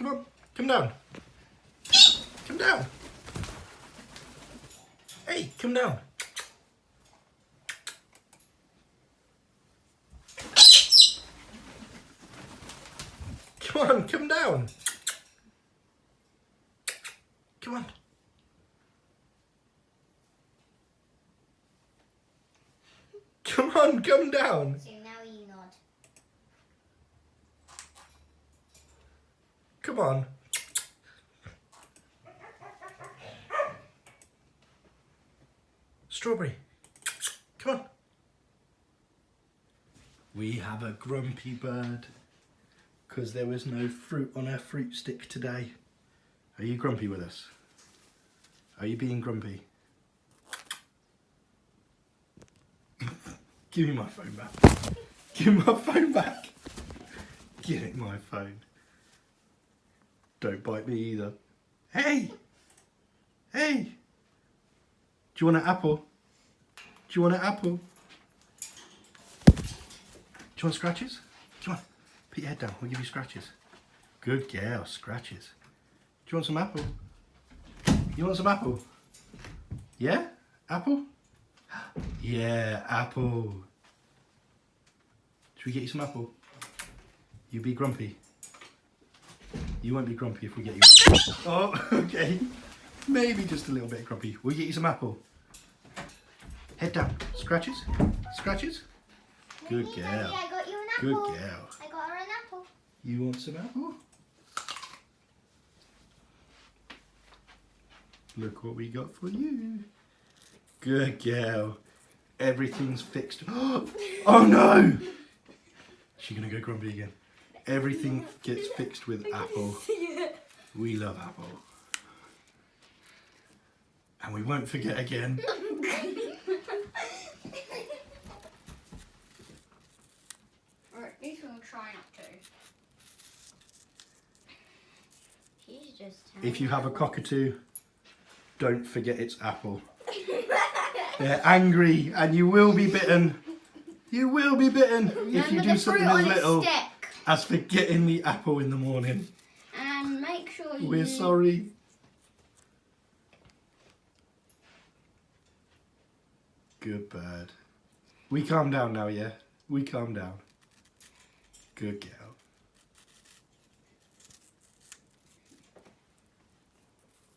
Come on, come down. Come down. Hey, come down. Come on, come down. Come on. Come on, come down. So now you nod. Come on. Strawberry. Come on. We have a grumpy bird because there was no fruit on our fruit stick today. Are you grumpy with us? Are you being grumpy? Give me my phone back. Give me my phone back. Give it my phone. Don't bite me either. Hey! Hey! Do you want an apple? Do you want an apple? Do you want scratches? Come on, put your head down, we'll give you scratches. Good girl, scratches. Do you want some apple? You want some apple? Yeah? Apple? Yeah, apple. Should we get you some apple? You be grumpy. You won't be grumpy if we get you apple. Oh, okay. Maybe just a little bit grumpy. We'll get you some apple. Head down. Scratches? Scratches? Good girl. Daddy, I got you an Good apple. girl. I got her an apple. You want some apple? Look what we got for you. Good girl. Everything's fixed. Oh no! She's gonna go grumpy again. Everything gets fixed with apple. We love apple. And we won't forget again. Alright, at least we'll try not to. She's just If you have a cockatoo, don't forget it's apple. They're angry and you will be bitten. You will be bitten if you do something as little as forgetting the apple in the morning. And make sure you... We're sorry. Good bird. We calm down now, yeah? We calm down. Good girl.